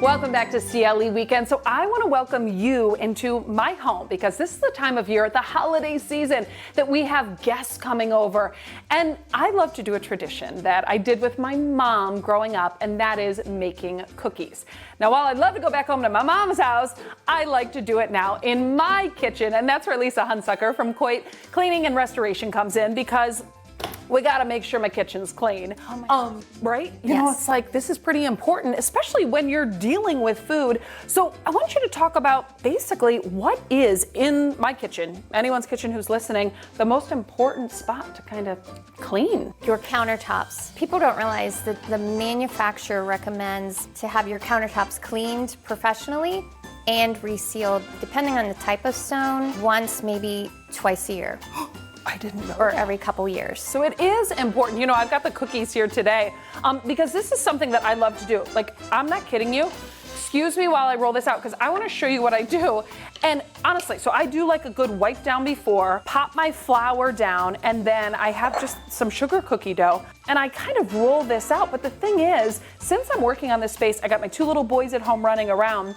Welcome back to Cle Weekend. So I want to welcome you into my home because this is the time of year, the holiday season, that we have guests coming over. And I love to do a tradition that I did with my mom growing up, and that is making cookies. Now, while I'd love to go back home to my mom's house, I like to do it now in my kitchen. And that's where Lisa Hunsucker from Coit Cleaning and Restoration comes in, because we got to make sure my kitchen's clean. Right? You know, it's like, this is pretty important, especially when you're dealing with food. So I want you to talk about basically what is in my kitchen, anyone's kitchen who's listening, the most important spot to kind of clean. Your countertops. People don't realize that the manufacturer recommends to have your countertops cleaned professionally and resealed, depending on the type of stone, once, maybe twice a year. I didn't know. Or every couple years. So it is important. You know, I've got the cookies here today because this is something that I love to do. Like, I'm not kidding you. Excuse me while I roll this out because I want to show you what I do. And honestly, so I do like a good wipe down before, pop my flour down, and then I have just some sugar cookie dough. And I kind of roll this out. But the thing is, since I'm working on this space, I got my two little boys at home running around.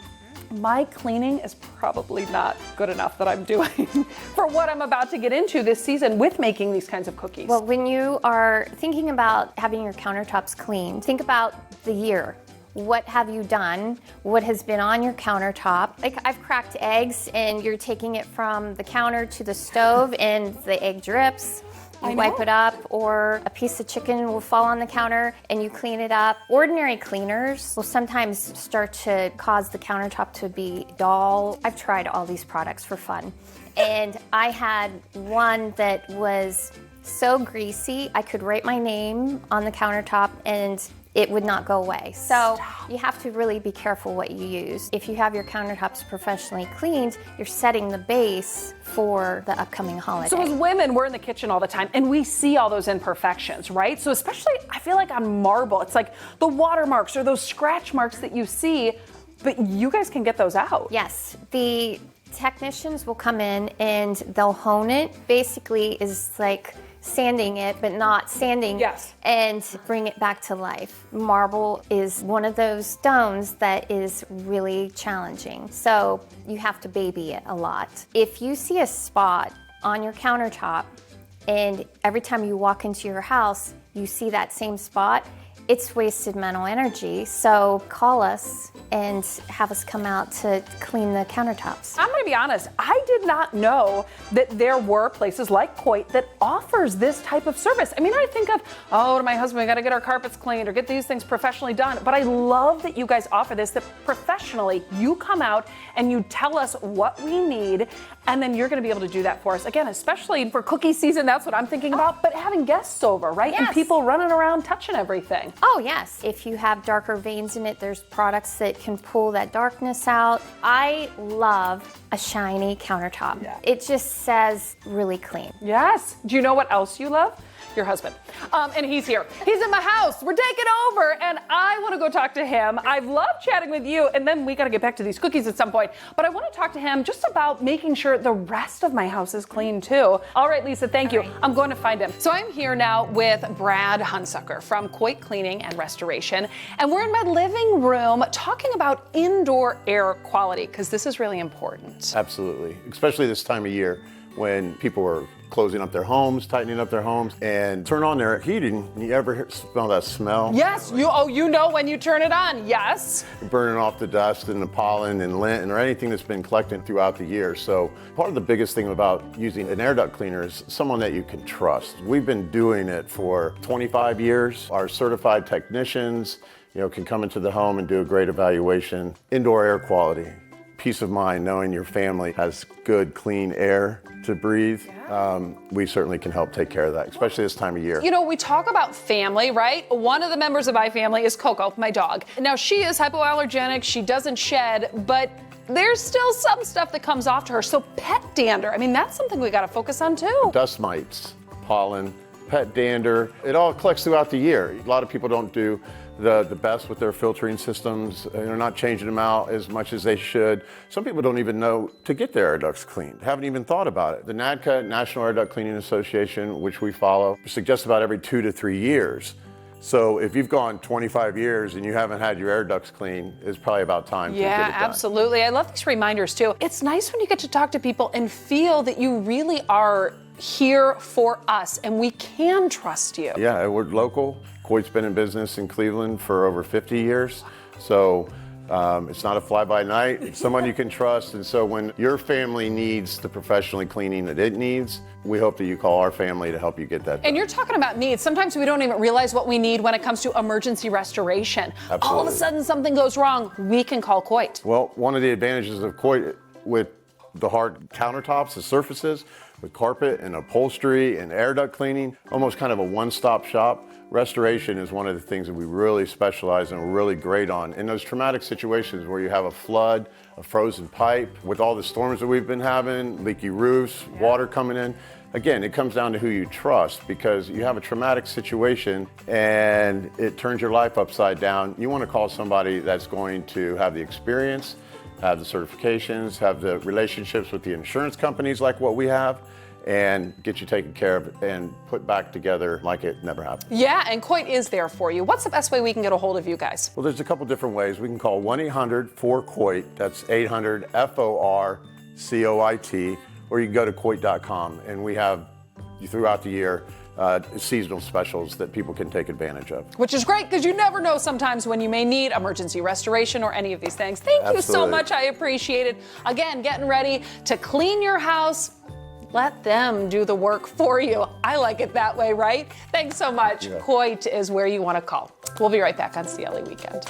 My cleaning is probably not good enough that I'm doing for what I'm about to get into this season with making these kinds of cookies. Well, when you are thinking about having your countertops clean, think about the year. What have you done? What has been on your countertop? Like, I've cracked eggs and you're taking it from the counter to the stove and the egg drips. You wipe it up, or a piece of chicken will fall on the counter and you clean it up. Ordinary cleaners will sometimes start to cause the countertop to be dull. I've tried all these products for fun. And I had one that was so greasy, I could write my name on the countertop and it would not go away. So you have to really be careful what you use. If you have your countertops professionally cleaned, you're setting the base for the upcoming holiday. So as women, we're in the kitchen all the time and we see all those imperfections, right? So especially, I feel like on marble, it's like the watermarks or those scratch marks that you see, but you guys can get those out. Yes, the technicians will come in and they'll hone it. Basically is like sanding it, but not sanding, and bring it back to life. Marble is one of those stones that is really challenging. So you have to baby it a lot. If you see a spot on your countertop and every time you walk into your house, you see that same spot, it's wasted mental energy. So call us and have us come out to clean the countertops. I'm gonna be honest, I did not know that there were places like Coit that offers this type of service. I mean, I think of, oh, to my husband, we gotta get our carpets cleaned or get these things professionally done. But I love that you guys offer this, that professionally you come out and you tell us what we need, and then you're gonna be able to do that for us. Again, especially for cookie season, that's what I'm thinking about, but having guests over, right? Yes. And people running around touching everything. Oh yes, if you have darker veins in it, there's products that can pull that darkness out. I love a shiny countertop. Yeah. It just says really clean. Yes. Do you know what else you love? Your husband. And he's here. He's in my house. We're taking over and I want to go talk to him. I've loved chatting with you, and then we got to get back to these cookies at some point. But I want to talk to him just about making sure the rest of my house is clean too. All right, Lisa, thank you. I'm going to find him. So I'm here now with Brad Hunsucker from Coit Cleaning and Restoration. And we're in my living room talking about indoor air quality, because this is really important. Absolutely, especially this time of year when people are closing up their homes, tightening up their homes, and turn on their heating. You ever smell that smell? Yes, you know when you turn it on, yes. Burning off the dust and the pollen and lint or anything that's been collected throughout the year. So part of the biggest thing about using an air duct cleaner is someone that you can trust. We've been doing it for 25 years. Our certified technicians, can come into the home and do a great evaluation. Indoor air quality. Peace of mind knowing your family has good, clean air to breathe. We certainly can help take care of that, especially this time of year. You know, we talk about family, right? One of the members of my family is Coco, my dog. Now, she is hypoallergenic, she doesn't shed, but there's still some stuff that comes off to her. So pet dander, I mean, that's something we gotta focus on too. Dust mites, pollen, pet dander, it all collects throughout the year. A lot of people don't do the best with their filtering systems. They're not changing them out as much as they should. Some people don't even know to get their air ducts cleaned, haven't even thought about it. The NADCA, National Air Duct Cleaning Association, which we follow, suggests about every 2 to 3 years. So if you've gone 25 years and you haven't had your air ducts clean, it's probably about time to get it done. Yeah, absolutely. I love these reminders too. It's nice when you get to talk to people and feel that you really are here for us and we can trust you. Yeah, we're local. Coit's been in business in Cleveland for over 50 years. So it's not a fly-by-night. It's someone you can trust. And so when your family needs the professionally cleaning that it needs, we hope that you call our family to help you get that done. And you're talking about needs. Sometimes we don't even realize what we need when it comes to emergency restoration. Absolutely. All of a sudden something goes wrong, we can call Coit. Well, one of the advantages of Coit with the hard countertops, the surfaces, with carpet and upholstery and air duct cleaning, almost kind of a one-stop shop. Restoration is one of the things that we really specialize in, we're really great on. In those traumatic situations where you have a flood, a frozen pipe, with all the storms that we've been having, leaky roofs, water coming in, again, it comes down to who you trust, because you have a traumatic situation and it turns your life upside down. You want to call somebody that's going to have the experience, have the certifications, have the relationships with the insurance companies like what we have, and get you taken care of and put back together like it never happened. Yeah, and Coit is there for you. What's the best way we can get a hold of you guys? Well, there's a couple different ways. We can call 1-800-4COIT, that's 800-FORCOIT, or you can go to coit.com, and we have, throughout the year, seasonal specials that people can take advantage of. Which is great, because you never know sometimes when you may need emergency restoration or any of these things. Thank you so much. I appreciate it. Again, getting ready to clean your house. Let them do the work for you. I like it that way, right? Thanks so much. Yeah. Coit is where you want to call. We'll be right back on CLE Weekend.